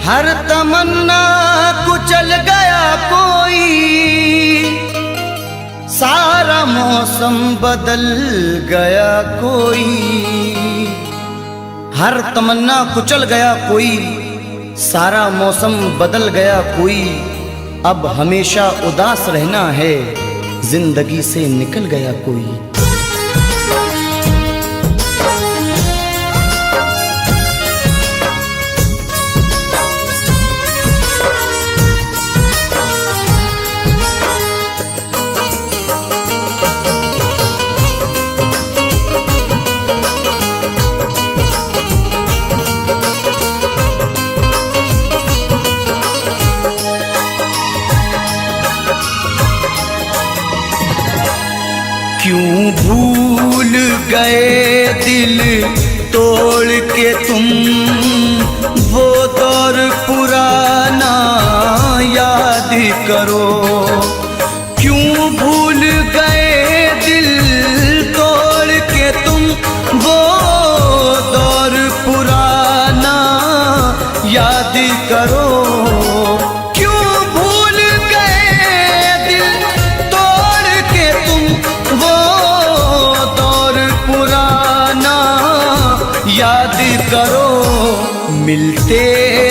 हर तमन्ना कुचल गया कोई, सारा मौसम बदल गया कोई। हर तमन्ना कुचल गया कोई, सारा मौसम बदल गया कोई। अब हमेशा उदास रहना है, जिंदगी से निकल गया कोई। क्यों भूल गए दिल तोड़ के तुम, वो दौर पुराना याद करो। क्यों भूल गए दिल तोड़ के तुम, वो दौर पुराना याद करो। याद करो मिलते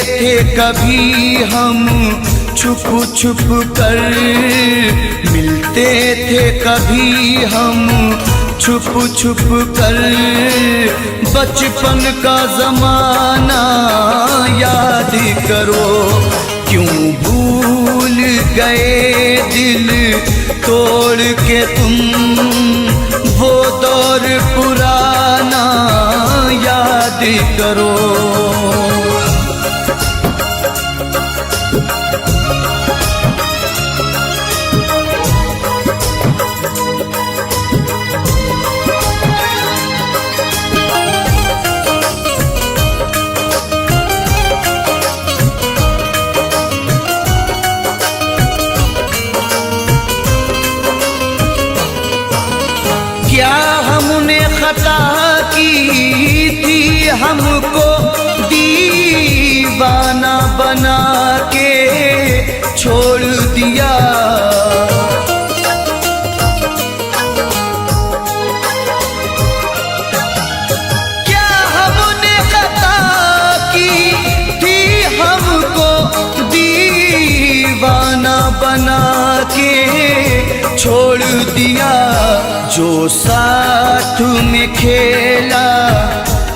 थे कभी हम छुप छुप कर, मिलते थे कभी हम छुप छुप कर। बचपन का जमाना याद करो। क्यों भूल गए दिल तोड़ के तुम, वो दौर पुराना याद करो। क्या हमने खता की थी, हमको दीवाना बना के छोड़ दिया। क्या हमने खता की थी, हमको दीवाना बना के छोड़ दिया। जो साथ में खेला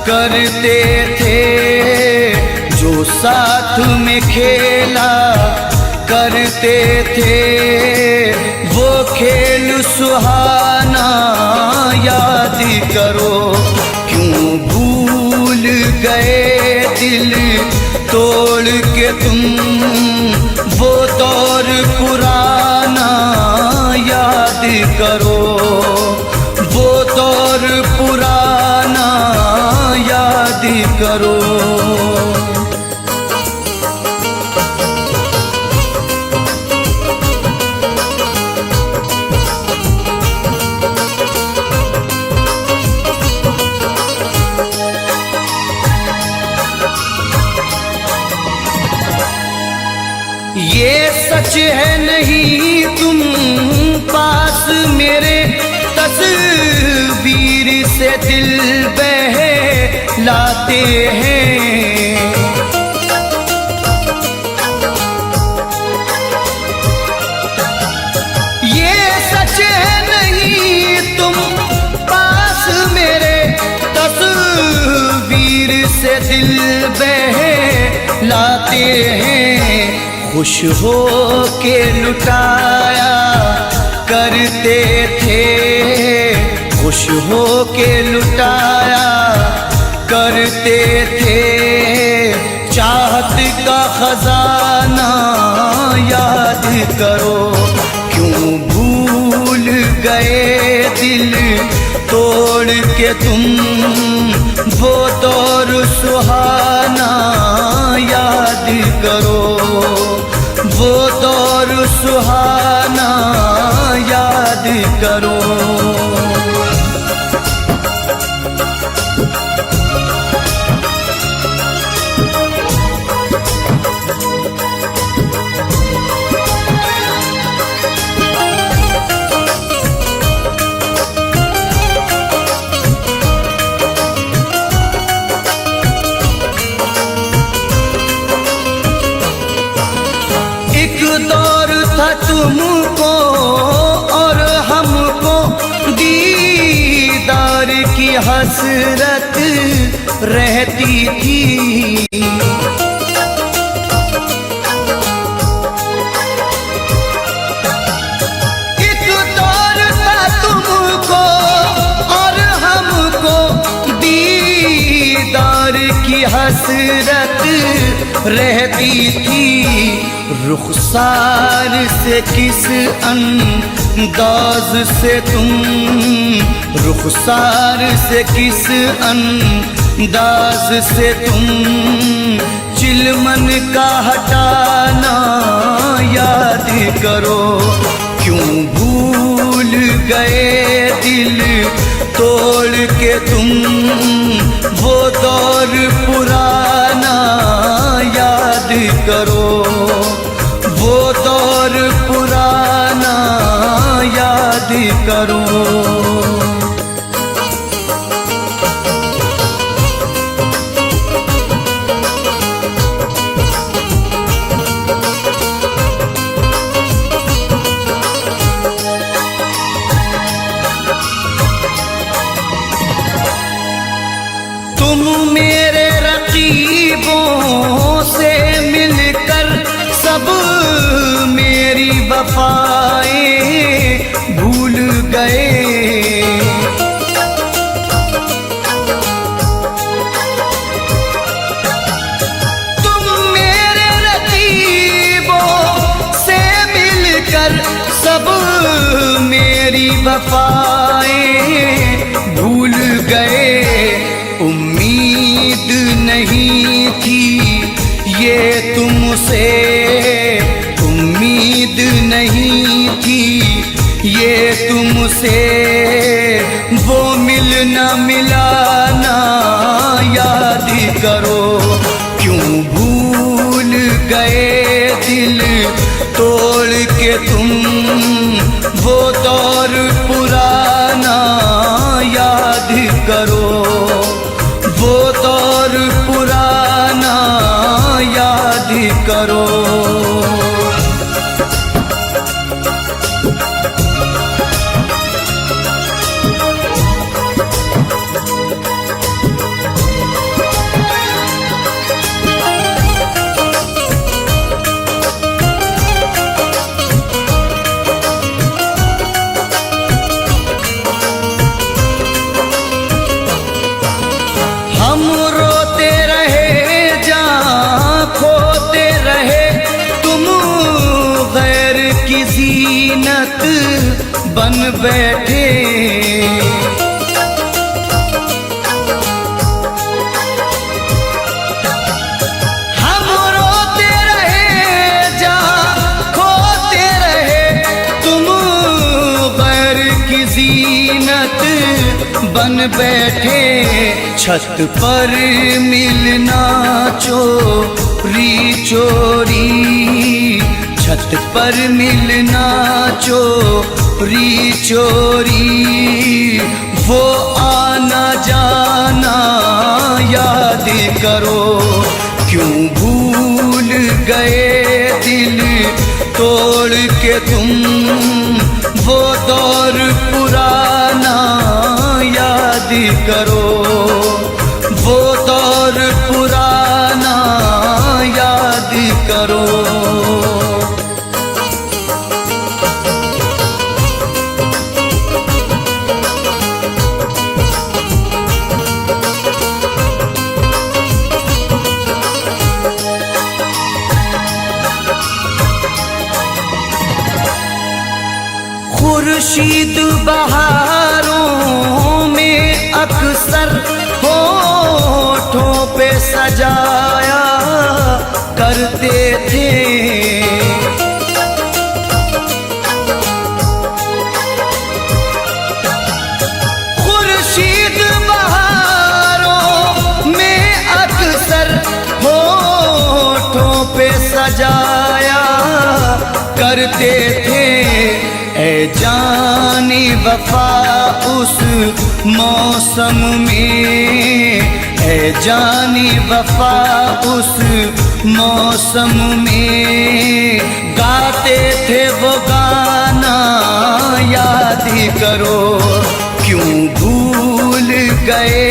करते थे, जो साथ में खेला करते थे, वो खेल सुहाना याद करो। क्यों भूल गए दिल तोड़ के तुम, वो दौर पुराना याद करो। वो दौर पुराना याद करो। ये सच है नहीं तुम पास मेरे, तस्वीर से दिल बहलाते हैं। ये सच है नहीं तुम पास मेरे, तस्वीर से दिल बहलाते हैं। खुश हो के लुटाया करते थे, खुश हो के लुटाया करते थे। चाहत का खजाना याद करो। क्यों भूल गए दिल तोड़ के तुम, वो दौर सुहाना याद करो। वो दौर सुहाना याद करो। तुमको और हमको दीदार की हसरत रहती थी। एक दौर था तुमको और हमको दीदार की हसरत रहती थी। रुखसार से किस अंदाज से तुम, रुखसार से किस अंदाज से तुम चिलमन का हटाना याद करो। क्यों भूल गए दिल तोड़ के तुम वो दौर पुराना याद करो। वो दौर पुराना याद करो। तुम मेरे रकीबों से मिलकर सब मेरी वफाएं भूल गए। तुम मेरे रकीबों से मिलकर सब मेरी वफाएं भूल गए। उम्मीद नहीं थी ये तुमसे, उम्मीद नहीं थी ये तुमसे। वो मिलना मिलाना याद करो। क्यों भूल गए दिल तोड़ के तुम वो दौर पुराना याद करो। वो दौर पुराना याद करो। हम रोते रहे जहाँ खोते रहे, तुम गैर की ज़ीनत बन बैठे। हम रोते रहे जहाँ खोते रहे, तुम गैर की ज़ीनत बन बैठे। छत पर मिलना चोरी चोरी, छत पर मिलना चोरी चोरी। वो आना जाना याद करो। क्यों भूल गए दिल तोड़ के तुम वो दौर पुराना याद करो। वो दौर पुराना याद करो। खुर्शीद बहारों में अक्सर होठों पे सजाया करते थे। खुर्शीद बहारों में अक्सर होठों पे सजाया करते थे। ऐ जाने वफा उस मौसम में, ऐ जाने वफा उस मौसम में गाते थे वो गाना याद करो, क्यों भूल गए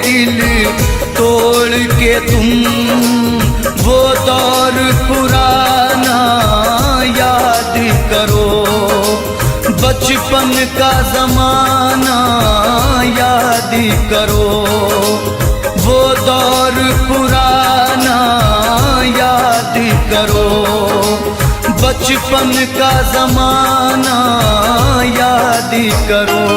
दिल तोड़ के तुम वो दौर पुराना याद करो। बचपन का ज़माना याद करो, वो दौर पुराना याद करो। बचपन का ज़माना याद करो।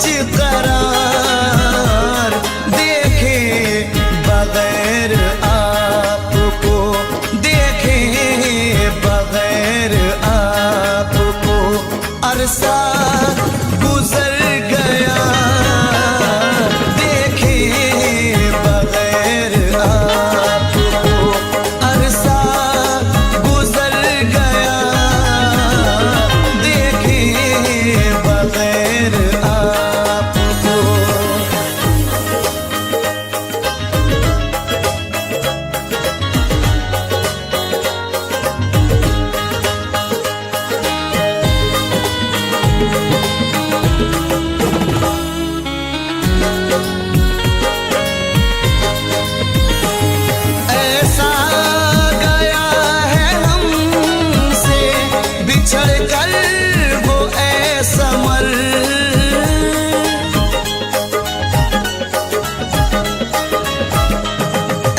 कुछ करार देखे बगैर आपको, देखे बगैर आपको अरसा गुजर गया, देखे बगैर आपको अरसा गुजर गया, देखे बगैर आपको। ऐसा गया है हमसे बिछड़ कर वो ऐसमर,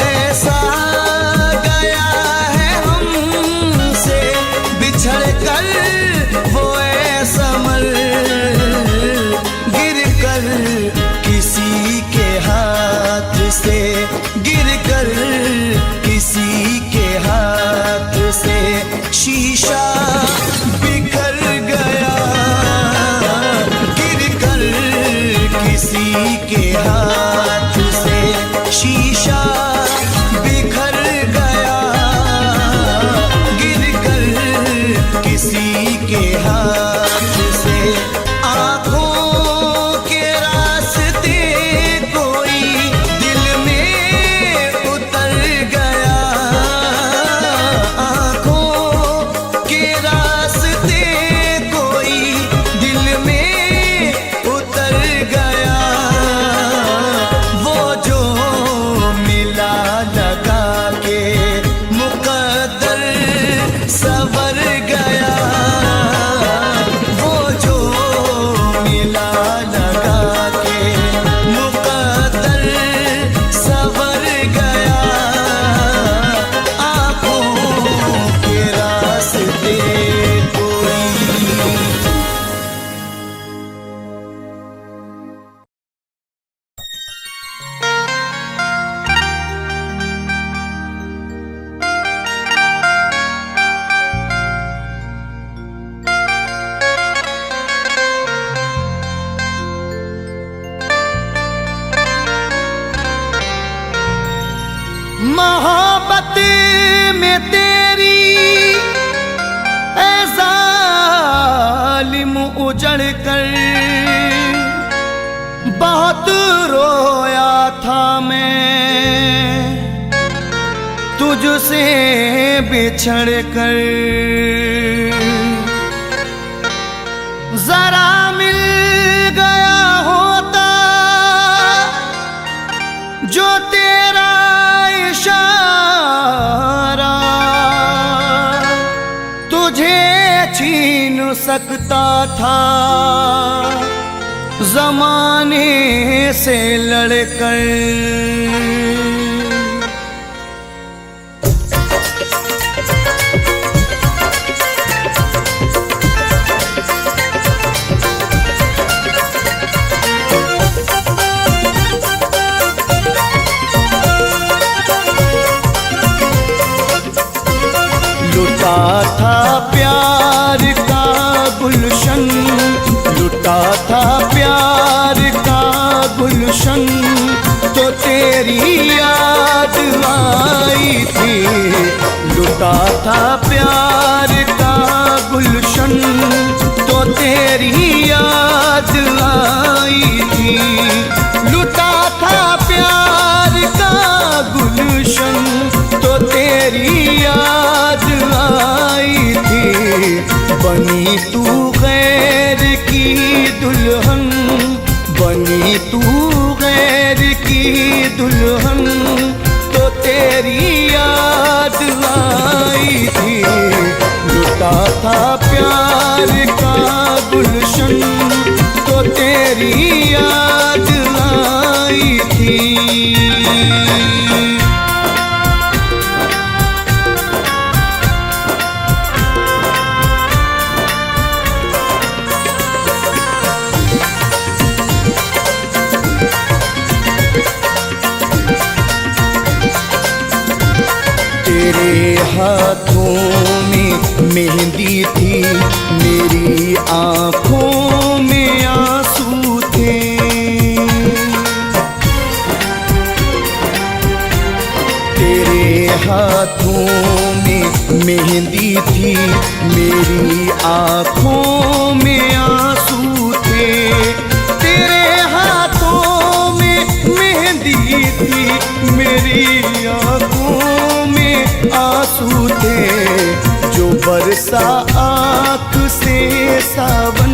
ऐसा गया है हमसे बिछड़ कर वो ऐसमर, गिर कर किसी के हाथ से, गिर कर किसी के हाथ से शीशा बिखर गया, गिर कर किसी के हाथ से शीशा बिखर गया, गिर कर किसी के हाथ से। आँखों के रास्ते कोई दिल में उतर गया, आँखों के रास्ते कोई दिल में उतर गया, वो जो मिला लगा के मुकद्दर सवर गया, वो जो मिला लगा के मुकद्दर सवर गया, आँखों के रास्ते कोई। मोहब्बत में तेरी ऐ जालिम उजड़ कर बहुत रोया था मैं, तुझसे बिछड़ कर जरा मिल गया होता जो तेरा इशारा, तुझे छीन सकता था ज़माने से लड़कर। लुटा था प्यार का गुलशन, लुटा था प्यार का गुलशन, तो तेरी याद आई थी। लुटा था प्यार का गुलशन, तो तेरी याद आई थी। लुटा था प्यार का गुलशन, तो तेरी याद आई थी। बनी तू गैर की दुल्हन, बनी तू गैर की दुल्हन, तो तेरी याद आई थी। लुटा था प्यार का गुलशन, तो तेरी याद आई थी। तेरे हाथों में मेहंदी थी, मेरी आंखों में आंसू थे। तेरे हाथों में मेहंदी थी, मेरी आंखों में आंसू थे। तेरे हाथों में मेहंदी थी, मेरी आंखों में आंसू थे। जो बरसा आँख से सावन,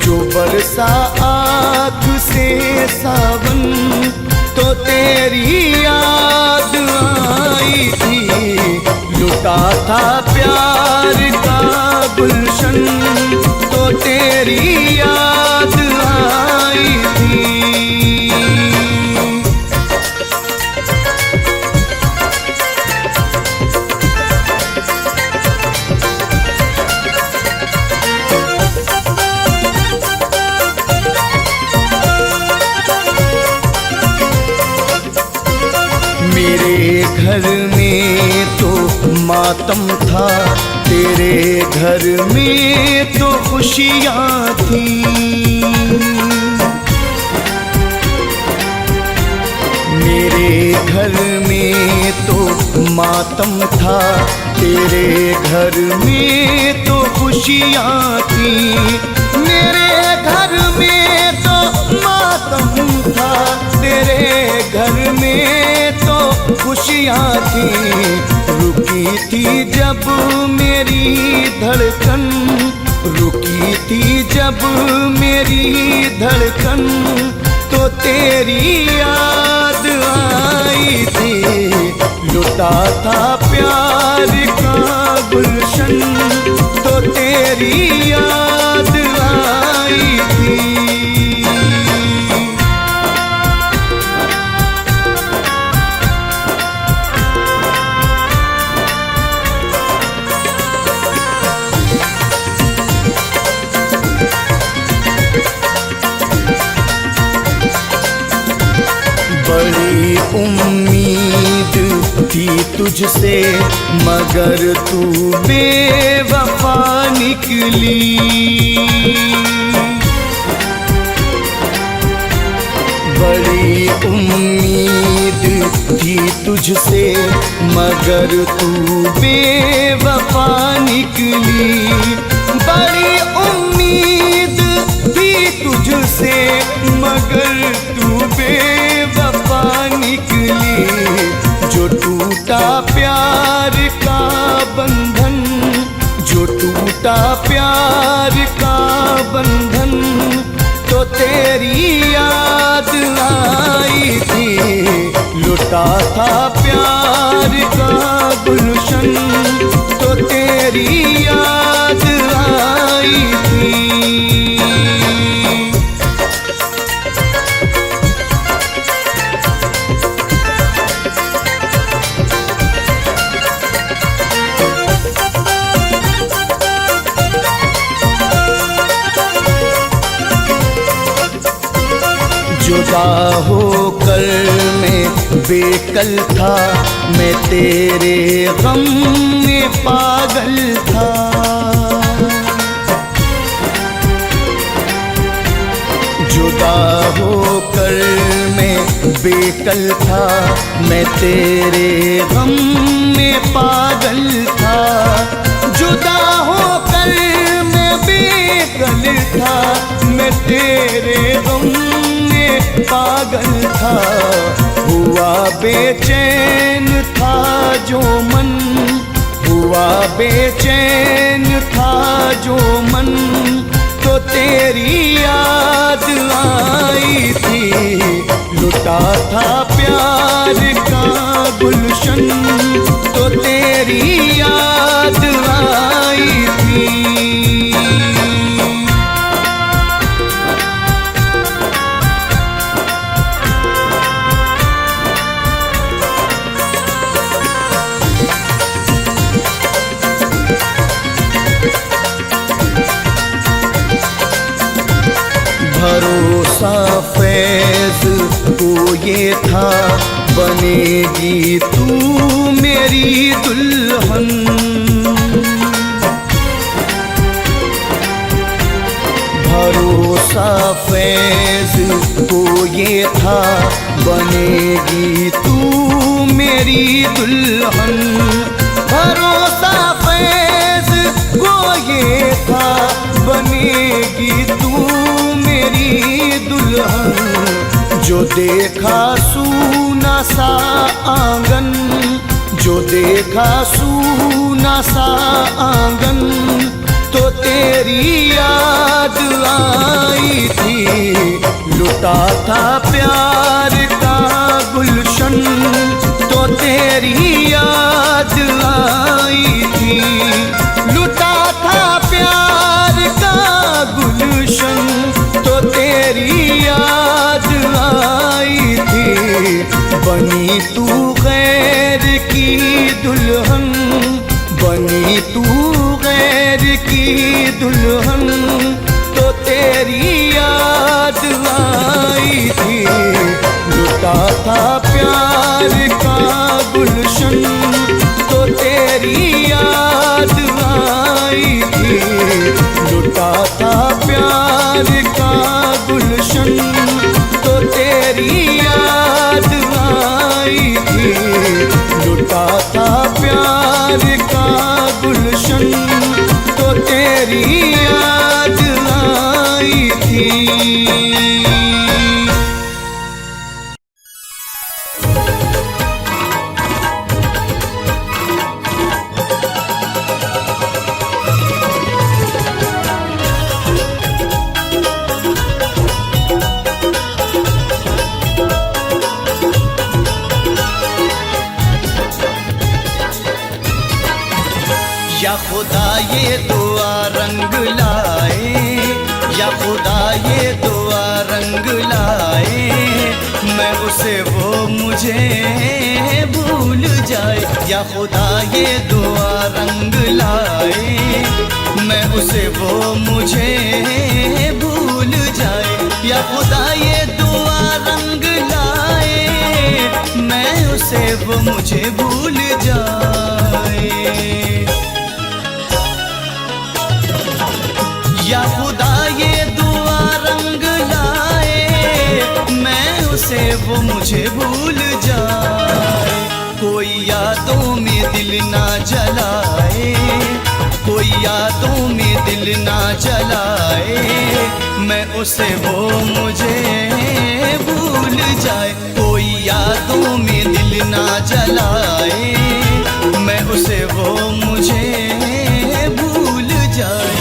जो बरसा आँख से सावन, तो तेरी याद आई थी। लुटा था प्यार का गुलशन, तो तेरी याद आई थी। मेरे घर में तो मातम था, तेरे घर में तो खुशियाँ थी। मेरे घर में तो मातम था, तेरे घर में तो खुशियाँ थी। मेरे घर में तो मातम था, तेरे घर में तो खुशियाँ थी। रुकी थी जब मेरी धड़कन, रुकी थी जब मेरी धड़कन, तो तेरी याद आई थी। लुटा था प्यार का गुलशन, तो तेरी याद आई थी। बड़ी उम्मीद थी तुझसे, मगर तू बेवफा निकली। बड़ी उम्मीद थी तुझसे, मगर तू बेवफा निकली। बड़ी उम्मीद थी तुझसे, मगर तू बेवफा निकली। जो टूटा प्यार का बंधन, जो टूटा प्यार का बंधन, तो तेरी याद आई थी। लुटा था प्यार का गुलशन, तो तेरी याद आई थी। जुदा होकर मैं बेकल था, मैं तेरे गम में पागल था। जुदा होकर मैं बेकल था, मैं तेरे गम में पागल था। जुदा होकर मैं बेकल था, मैं तेरे गम पागल था। हुआ बेचैन था जो मन, हुआ बेचैन था जो मन, तो तेरी याद आई थी। लुटा था प्यार का गुलशन, तो तेरी याद आई थी। भरोसा फैज को ये था, बनेगी तू मेरी मेरी दुल्हन। भरोसा फैज को ये था बनेगी तू मेरी दुल्हन। भरोसा फैज को ये था बनेगी तू मेरी दुल्हन। जो देखा सूना सा आंगन, जो देखा सूना सा आंगन, तो तेरी याद आई थी। लुटा था प्यार का गुलशन, तो तेरी याद आई थी। लुटा था प्यार का गुलशन, तो तेरी याद आई थी। बनी तू गैर की दुल्हन, बनी तू गैर की दुल्हन, तो तेरी याद आई थी। लुटा था प्यार का गुलशन, तो तेरी याद आई थी। लुटा था प्यार का गुलशन, तो तेरी याद आई थी। लुटा था प्यार का गुलशन, तो तेरी याद आई थी। या खुदा ये दुआ रंग लाए, या खुदा ये दुआ रंग लाए। मैं उसे वो मुझे भूल जाए। या खुदा ये दुआ रंग लाए, मैं उसे वो मुझे भूल जाए। या खुदा ये दुआ रंग लाए, मैं उसे वो मुझे भूल जाए। या खुदा ये दुआ रंग लाए, मैं उसे वो मुझे भूल जाए। कोई यादों में दिल ना जलाए, कोई यादों में दिल ना जलाए। मैं उसे वो मुझे भूल जाए। कोई यादों में दिल ना जलाए, मैं उसे वो मुझे भूल जाए।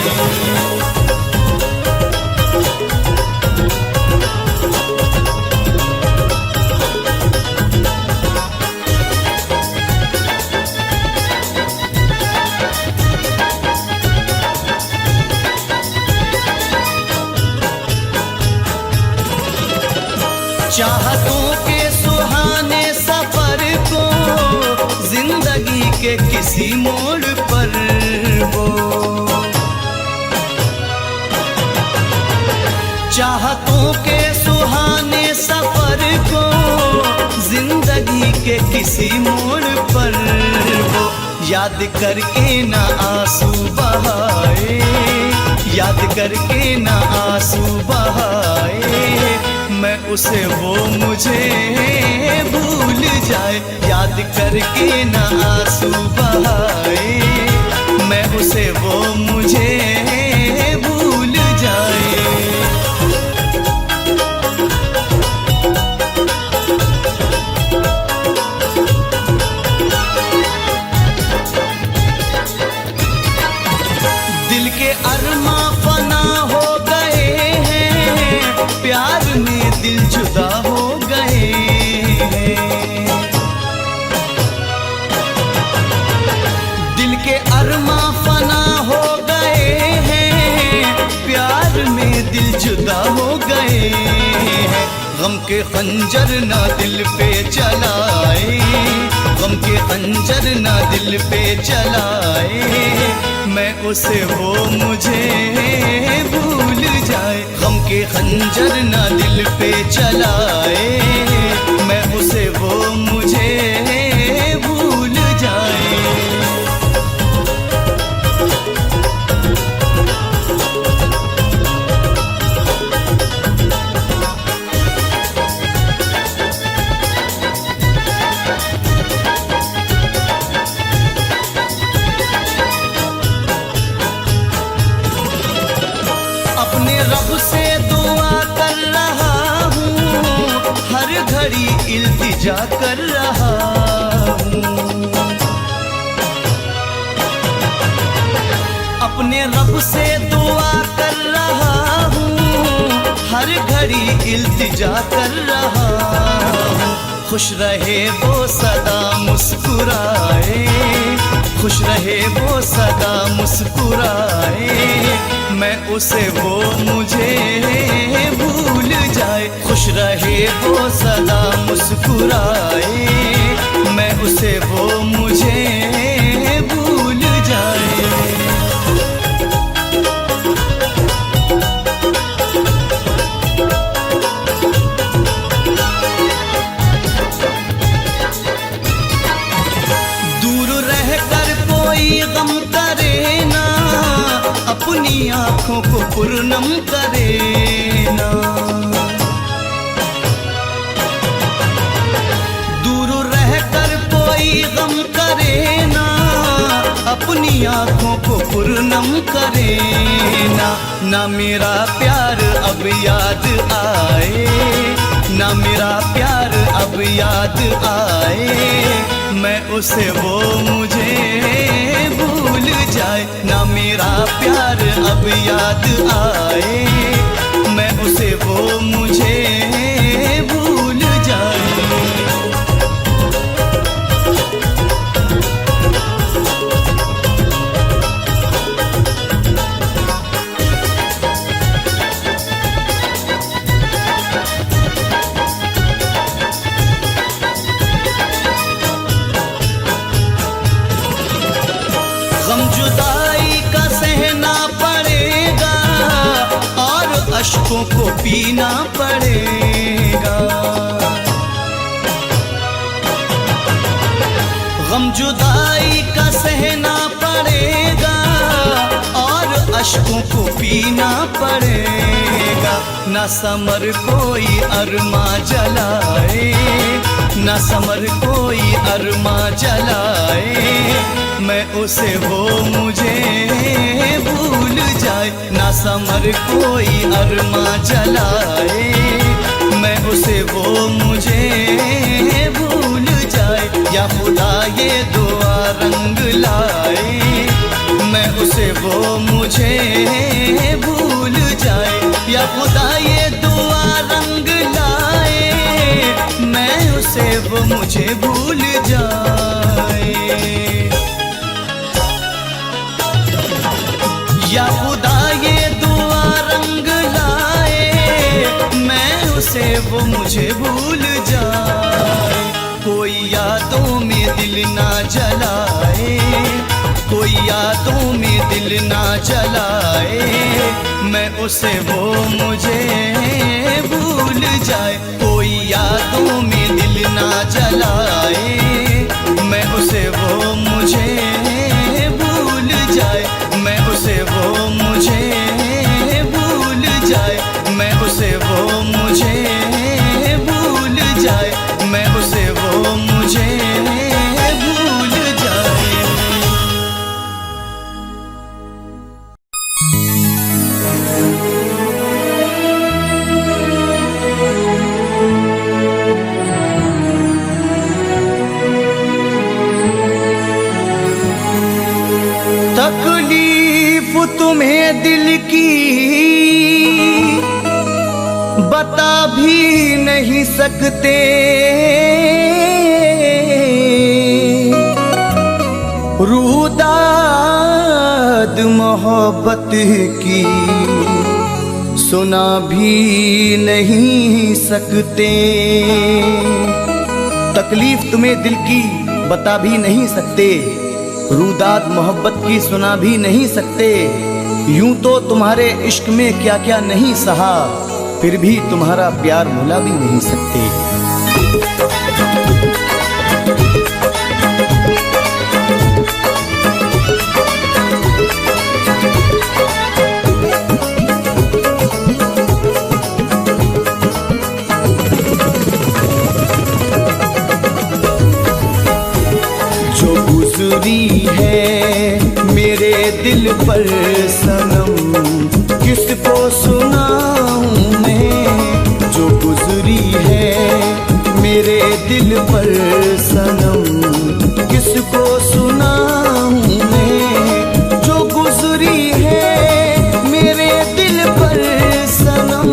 चाहतों के सुहाने सफर को जिंदगी के किसी मोड़ पर वो, चाहतों के सुहाने सफर को जिंदगी के किसी मोड़ पर वो। याद करके ना आंसू बहाए, याद करके ना आंसू बहाए। मैं उसे वो मुझे भूल जाए। याद करके ना आंसू बहाए, मैं उसे वो मुझे भूल जाए। दिल के अरमा फना हो गए हैं, प्यार में दिल जुदा हो गए हैं। दिल के अरमा फना हो गए हैं, प्यार में दिल जुदा हो गए हैं। गम के खंजर ना दिल पे चलाए, गम के खंजर ना दिल पे चलाए। मैं उसे वो मुझे भूल जाए। गम के खंजर ना दिल पे चलाए, मैं उसे वो मुझे भूल जाए। घड़ी इल्तिजा कर रहा हूँ। अपने रब से दुआ कर रहा हूँ, हर घड़ी इल्तिजा कर रहा हूँ। खुश रहे वो सदा मुस्कुराए, खुश रहे वो सदा मुस्कुराए, मैं उसे वो मुझे भूल जाए। खुश रहे वो सदा मुस्कुराए, मैं उसे वो मुझे भूल जाए। गम करे ना, अपनी आँखों को पुरनम करे ना। दूर रहकर कोई गम करे ना, अपनी आँखों को पुरनम करे ना। ना मेरा प्यार अब याद आए, ना मेरा प्यार अब याद आए, मैं उसे वो मुझे भूल जाए। ना मेरा प्यार अब याद आए, मैं उसे वो मुझे भूल जाए। गम जुदाई का सहना पड़ेगा और अश्कों को पीना पड़ेगा। गम जुदाई का सहना पड़ेगा और अश्कों को पीना पड़ेगा। ना समर कोई अरमा जलाए, ना समर कोई अरमा जलाए, मैं उसे वो मुझे भूल जाए। ना समर कोई अरमा जलाए, मैं उसे वो मुझे भूल जाए। या खुदा ये दुआ रंग लाए, मैं उसे वो मुझे भूल जाए। या खुदा ये दुआ रंग लाए, मैं उसे वो मुझे भूल जाए। या खुदा ये दुआ रंग लाए, मैं उसे वो मुझे भूल जाए। कोई यादों में दिल ना जलाए, कोई यादों में दिल ना जलाए, मैं उसे वो मुझे भूल जाए। कोई यादों में दिल ना जलाए, मैं उसे वो मुझे भूल जाए। मैं उसे वो मुझे भूल जाए, मैं उसे वो मुझे भूल जाए, मैं उसे वो मुझे भूल जाए। तकलीफ तुम्हें दिल की बता भी नहीं सकते, रूदाद मोहब्बत की सुना भी नहीं सकते। तकलीफ तुम्हें दिल की बता भी नहीं सकते, रूदाद मोहब्बत की सुना भी नहीं सकते। यूं तो तुम्हारे इश्क में क्या क्या नहीं सहा, फिर भी तुम्हारा प्यार भुला भी नहीं सकते। जो गुजरी है मेरे दिल पर सनम, किसको सुनाऊं मैं। जो गुजरी है दिल पर सनम किसको सुनाऊं मैं, जो गुजरी है मेरे दिल पर सनम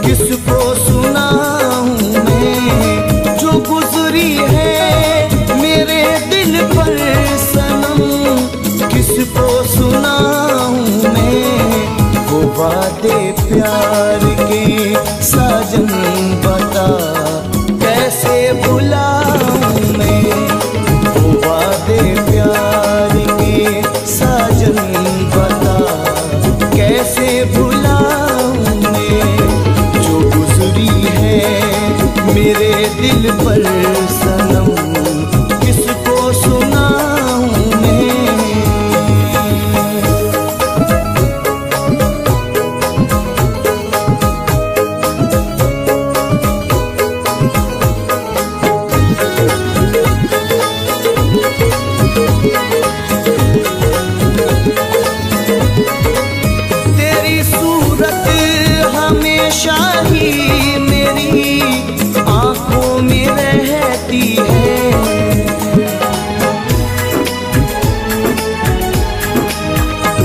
किसको सुनाऊं मैं, जो गुजरी है मेरे दिल पर सनम किसको सुनाऊं मैं। वो वादे प्यार के साजन बता कैसे भुलाऊं मैं, वो वादे प्यार के साजन बता कैसे भुलाऊं मैं, जो गुजरी है मेरे दिल पर सनम किसको सुनाऊं मैं। हमेशा ही मेरी आंखों में रहती है,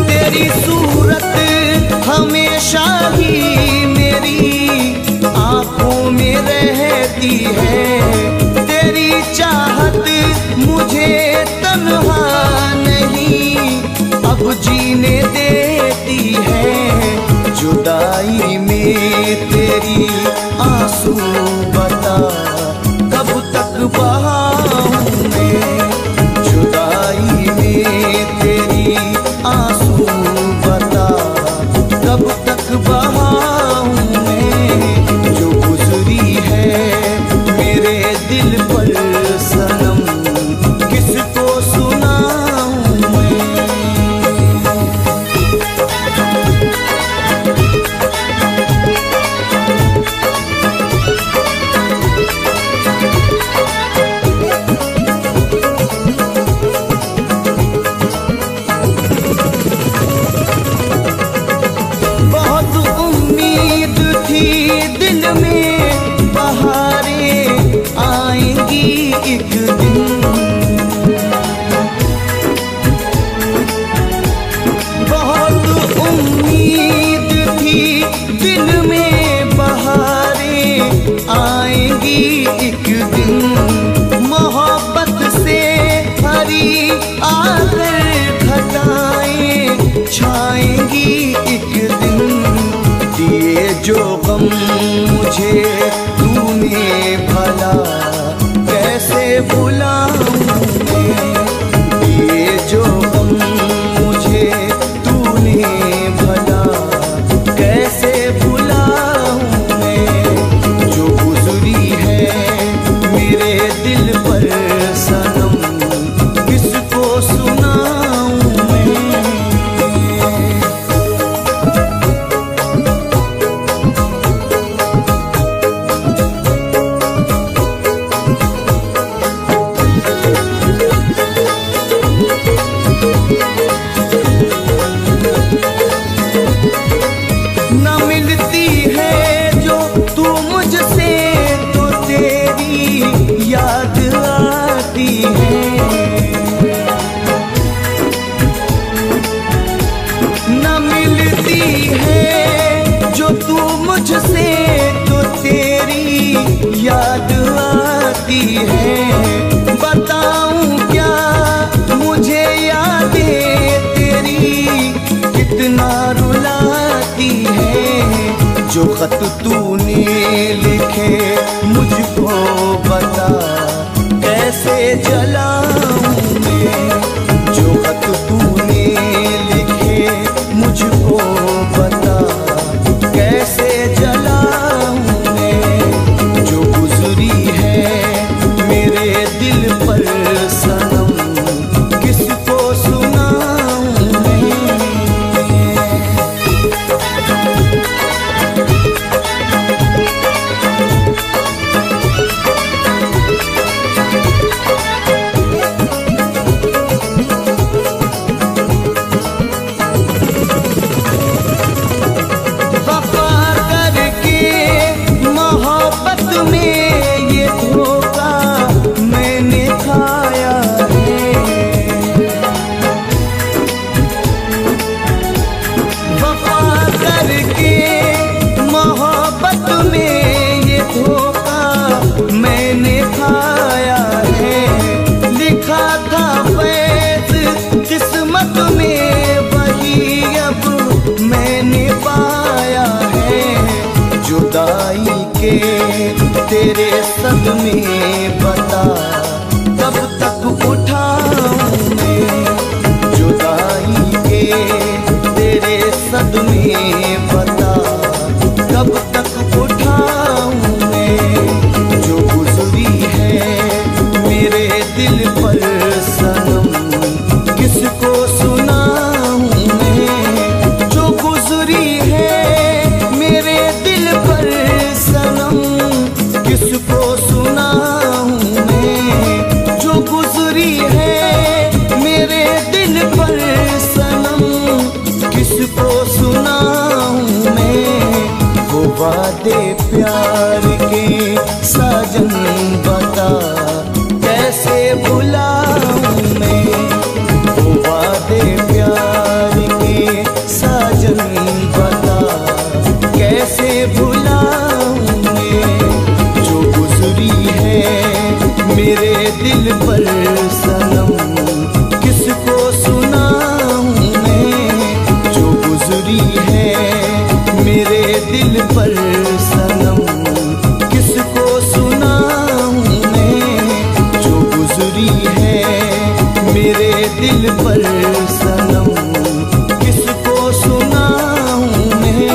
तेरी सूरत हमेशा ही मेरी आंखों में रहती है, तेरी चाहत मुझे तन्हा नहीं अब जीने देती है, जुदाई में तेरी आंसू बता कब तक बहाऊं मैं, जुदाई में तेरी आंसू बता कब तक बहाऊं मैं, जो गुजरी है मेरे दिल पर सनम किसको सुनाऊं मैं। दिल में बहारें आएंगी एक दिन, बहुत उम्मीद थी दिल में बहारें आएंगी एक दिन, मोहब्बत से हरी आकर घटाएं छाएंगी एक दिन, दिए जो गम मुझे तूने भला कैसे भुलाऊं मैं, दिए जो गम मुझे तूने भला कैसे भुलाऊं मैं, जो गुजरी है मेरे दिल पर सनम किसको सुनाऊं मैं। न मिलती है जो तू मुझसे तो तेरी याद आती है, न मिलती है जो तू मुझसे तो तेरी याद आती है, बताऊं क्या मुझे यादें तेरी कितना रुलाती है, जो खत तूने लिखे मुझको बता कैसे जलाऊं मैं, जो खत तूने लिखे मुझको बता कैसे जलाऊं मैं, जो गुजरी है मेरे दिल पर सनम किसको सुनाऊं मैं। के तेरे सदमे बता कब तक उठाऊं मैं, जुदाई के तेरे सदमे बता कब तक उठाऊं मैं, जो गुजरी है मेरे दिल पर सनम किसको सुनाऊं मैं, जो गुजरी है मेरे दिल पर सनम किसको सुनाऊं मैं, जो गुजरी है मेरे दिल पर सनम किसको सुनाऊं मैं, वो वादे प्यार के साजन बता कैसे भुलाऊं मैं, वो वादे प्यार के साजन बता कैसे भुलाऊं मैं, जो गुजरी है मेरे दिल पर सनम किसको सुनाऊं मैं, जो गुजरी है मेरे दिल पर सनम किसको सुनाऊं मैं, जो गुजरी है मेरे दिल पर सनम किसको सुनाऊं मैं।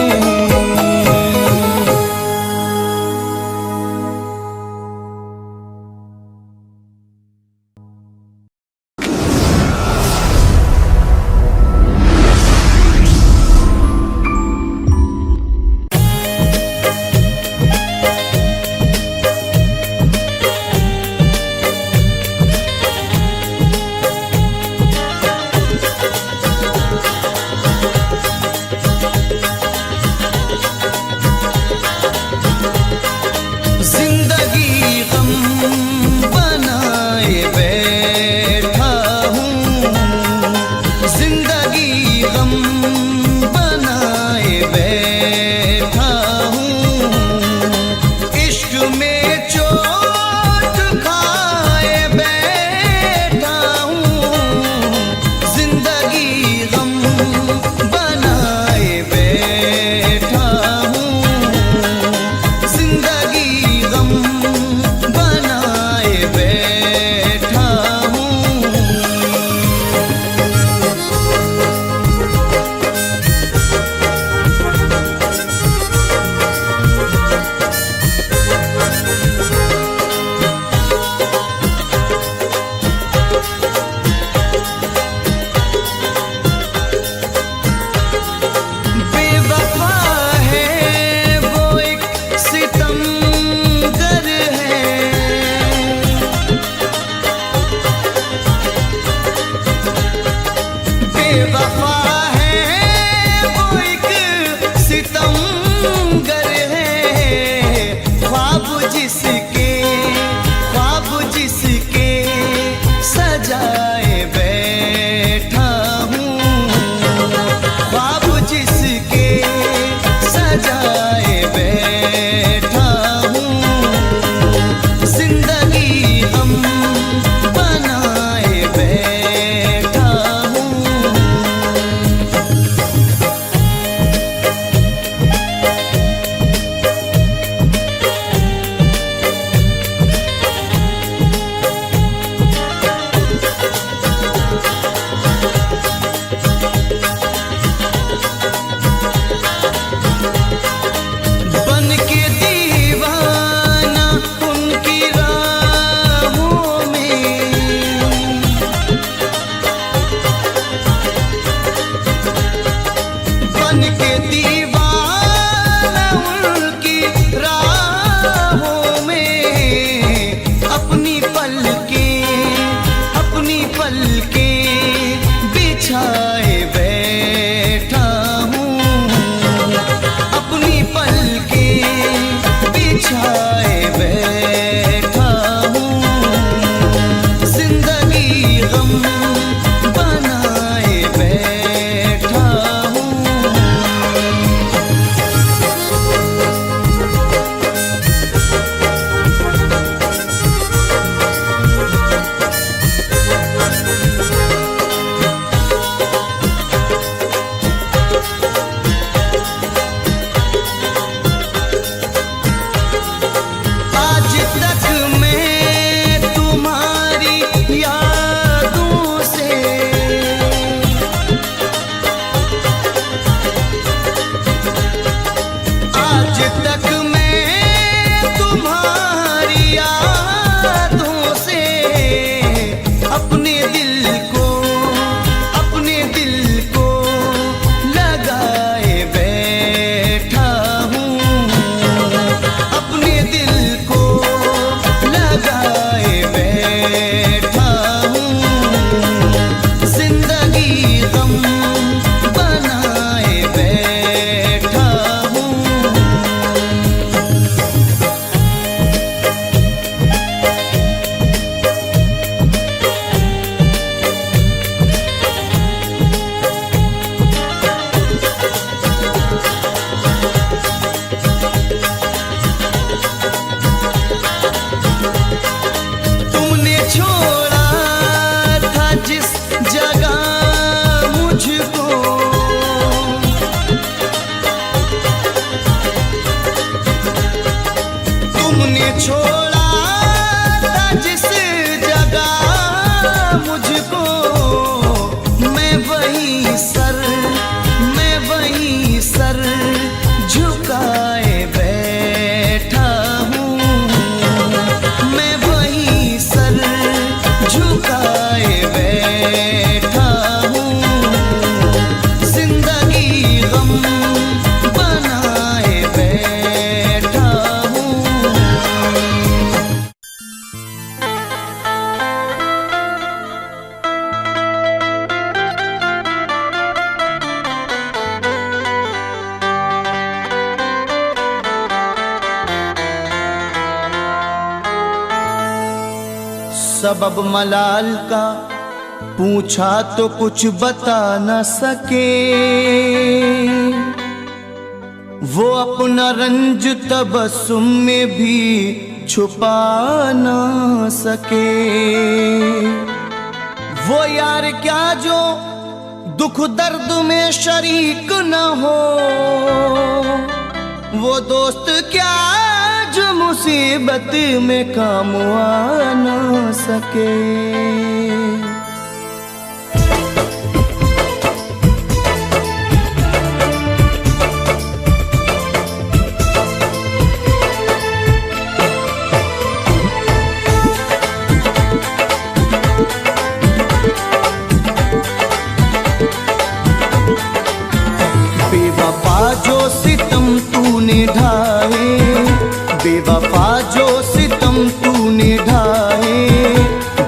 तुमने छोड़ा था जिस जगह मुझको, मैं वही सर झुकाए बैठा हूँ, मैं वही सर झुकाए बैठा हूँ, जिंदगी गम बनाए बैठा हूँ। सबब मलाल का पूछा तो कुछ बता न सके, वो अपना रंज तबस्सुम में भी छुपा न सके। वो यार क्या जो दुख दर्द में शरीक न हो, वो दोस्त क्या जो मुसीबत में काम आ न सके। बेवफा जो सितम तूने ढाए, बेवफा जो सितम तूने ढाए,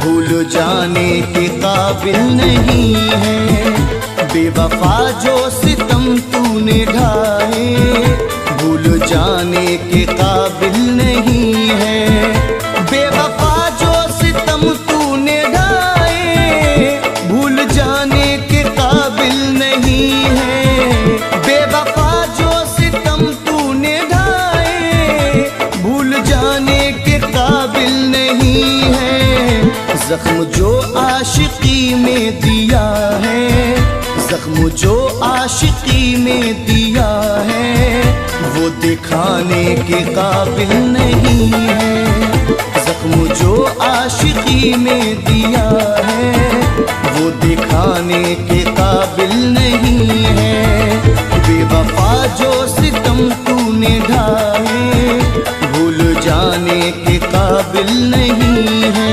भूल जाने के काबिल नहीं है। बेवफा जो सितम तूने ढाए, भूल जाने के काबिल नहीं है। बेवफा जो सितम तूने ढाए, भूल जाने के काबिल नहीं है। बेवफा जो सितम तूने ढाए, भूल जाने के काबिल नहीं है। जख्म जो आशिकी में दिया है, जख्म जो आशिकी में दिया है, वो दिखाने के काबिल नहीं है। जख्म जो आशिकी में दिया है, वो दिखाने के काबिल नहीं है। बेवफा जो सितम तूने ढाए, भूल जाने के काबिल नहीं है।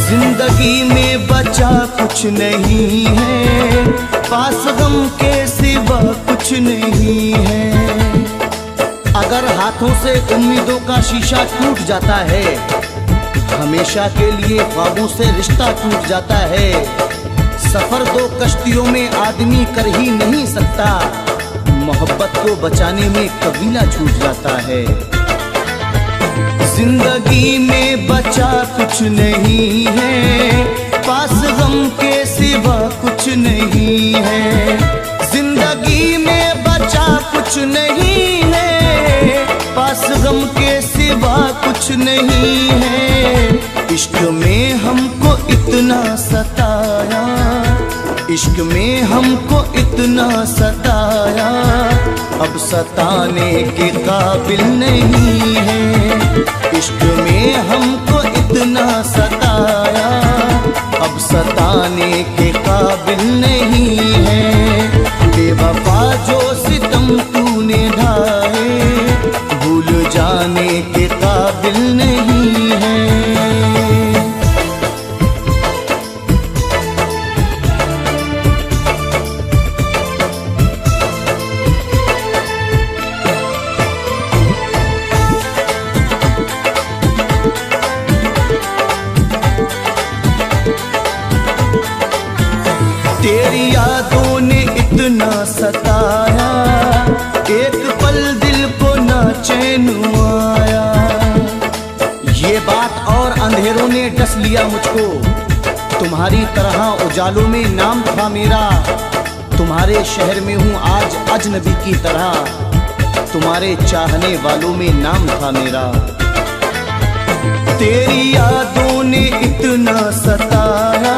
जिंदगी में बचा कुछ नहीं है, पास गम के सिवा कुछ नहीं है। अगर हाथों से उम्मीदों का शीशा टूट जाता है, हमेशा के लिए ख्वाबों से रिश्ता टूट जाता है। सफर दो कश्तियों में आदमी कर ही नहीं सकता, मोहब्बत को बचाने में कबीला छूट जाता है। जिंदगी में बचा कुछ नहीं है, पास गम के सिवा कुछ नहीं है। जिंदगी में बचा कुछ नहीं है, पास गम के सिवा कुछ नहीं है। इश्क में हमको इतना सताया, इश्क में हमको इतना सताया, अब सताने के काबिल नहीं है। इश्क में हमको इतना सताया, अब सताने के काबिल नहीं है। बेवफा जो सितम तूने ढाए, भूल जाने के काबिल नहीं है। तेरी यादों ने इतना सताया, एक पल दिल को ना चैन आया। ये बात और अंधेरों ने डस लिया मुझको, तुम्हारी तरह उजालों में नाम था मेरा। तुम्हारे शहर में हूँ आज अजनबी की तरह, तुम्हारे चाहने वालों में नाम था मेरा। तेरी यादों ने इतना सताया,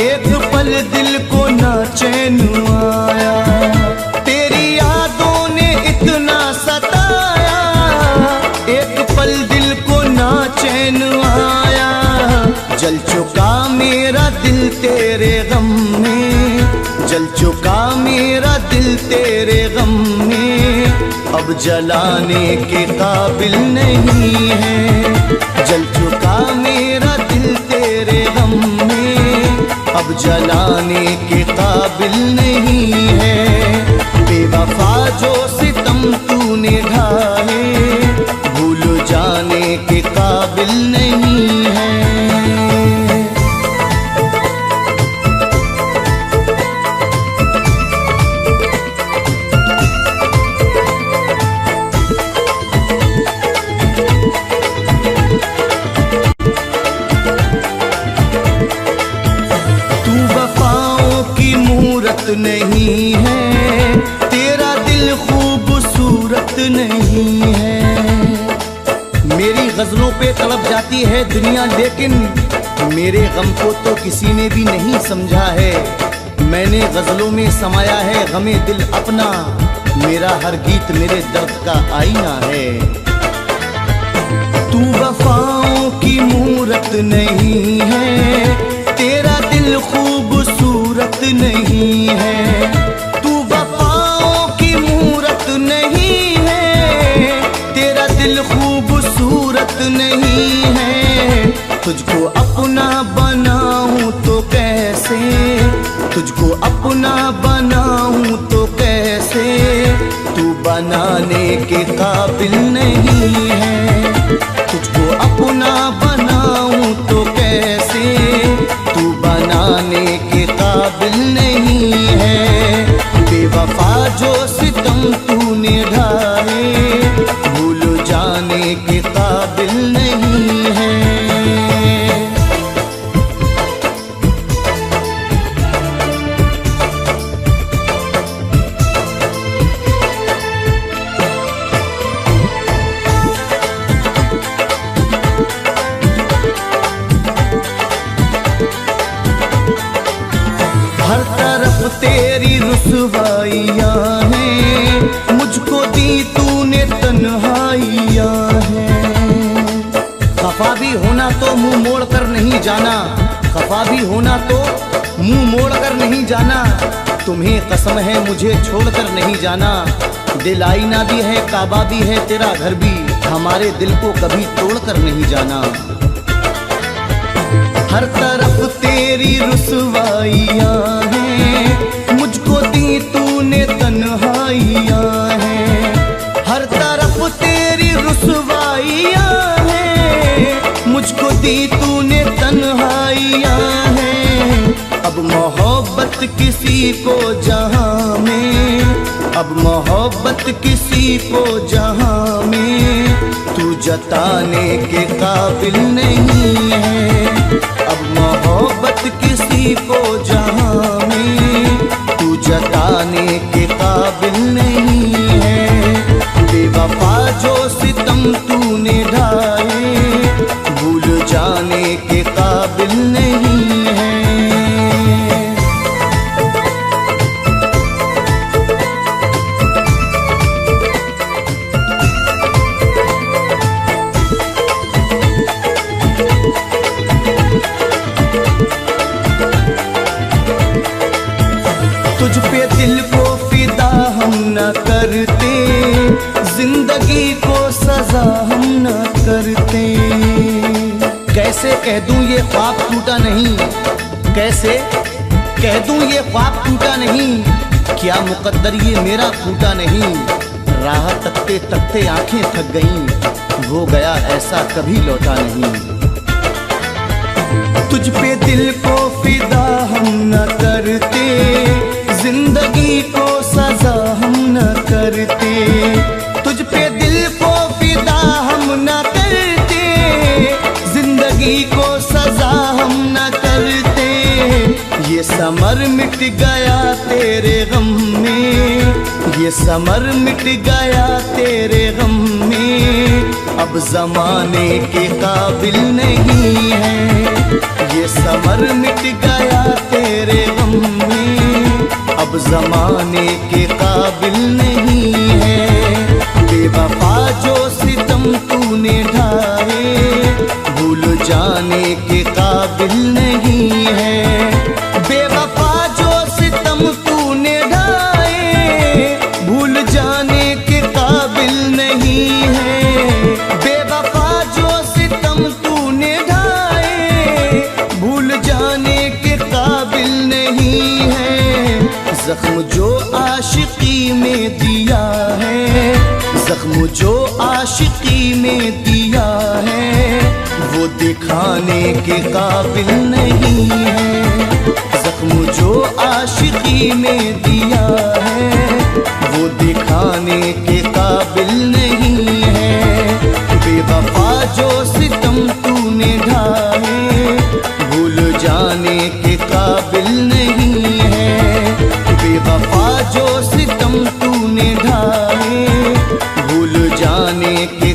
एक पल दिल को ना चैन आया। तेरी यादों ने इतना सताया, एक पल दिल को ना चैन आया। जल चुका मेरा दिल तेरे गम में, जल चुका मेरा दिल तेरे गम में, अब जलाने के काबिल नहीं है। जल चुका मेरा दिल तेरे गम में, अब जलाने के काबिल नहीं है। बेवफा जो सितम तूने ढाए, भूल जाने के काबिल नहीं है। नहीं है तेरा दिल खूबसूरत नहीं है। मेरी गजलों पे तड़प जाती है दुनिया, लेकिन मेरे गम को तो किसी ने भी नहीं समझा है। मैंने गजलों में समाया है गमे दिल अपना, मेरा हर गीत मेरे दर्द का आईना है। तू वफाओं की मूरत नहीं है, तेरा दिल खूबसूरत नहीं है। तू वफाओं की मूरत नहीं है, तेरा दिल खूबसूरत नहीं है। तुझको अपना बनाऊं तो कैसे, तुझको अपना बनाऊं तो कैसे, तू बनाने के काबिल नहीं है। तुझको अपना बनाऊं तो कैसे, तू बनाने के काबिल नहीं है। बेवफा जो सितम तूने ढाए, भूल जाने के काबिल नहीं है। हर तरफ तेरी रुसवाइयाँ हैं, मुझको दी तूने तन्हाइयाँ हैं। खफा भी होना तो मुंह मोड़ कर नहीं जाना, खफा भी होना तो मुंह मोड़ कर नहीं जाना। तुम्हें कसम है मुझे छोड़कर नहीं जाना। दिल आईना भी है, काबा भी है, तेरा घर भी, हमारे दिल को कभी तोड़कर नहीं जाना। हर तरफ तेरी रुसवाइयाँ हैं, मुझको दी तूने तन्हाइयाँ हैं। हर तरफ तेरी रुसवाइयाँ हैं, मुझको दी तूने तन्हाइयाँ हैं। अब मोहब्बत किसी को जहाँ में, अब मोहब्बत किसी को जहाँ में, तू जताने के काबिल नहीं है। अब मोहब्बत किसी को जहाँ में, तू जताने के काबिल नहीं है। बेवफा जो सितम तूने ढाए, भूल जाने के काबिल नहीं है। तुझ पे दिल को फिदा हम न करते, जिंदगी को सजा हम न करते। कैसे कह दूं ये ख्वाब टूटा नहीं, कैसे कह दूं ये ख्वाब टूटा नहीं। क्या मुकद्दर ये मेरा टूटा नहीं। राह तकते तकते आंखें थक गईं, हो गया ऐसा कभी लौटा नहीं। तुझ पे दिल को फिदा हम न करते, जिंदगी को सजा हम न करते। तुझ पे दिल को फिदा हम न करते, जिंदगी को सजा हम न करते। ये समर मिट गया तेरे गम में, ये समर मिट गया तेरे गम में, अब जमाने के काबिल नहीं है। ये समर मिट गया तेरे गम में, अब जमाने के काबिल नहीं है। बेवफा जो सितम तूने ढाए, भूल जाने के काबिल नहीं है। बेवफा जो सितम तूने ढाए, भूल जाने के काबिल नहीं है। बेवफा जो सितम तूने ढाए, भूल जाने के काबिल नहीं है। जख्म जो आशिकी में दिया है, जख्म जो आशिकी में दिया है, वो दिखाने के काबिल नहीं है। जख्म जो आशिकी में दिया है, वो दिखाने के काबिल नहीं है। बेवफा जो सितम तूने ढाए, भूल जाने के काबिल नहीं है। बेवफा जो सितम तूने ढाए, भूल जाने के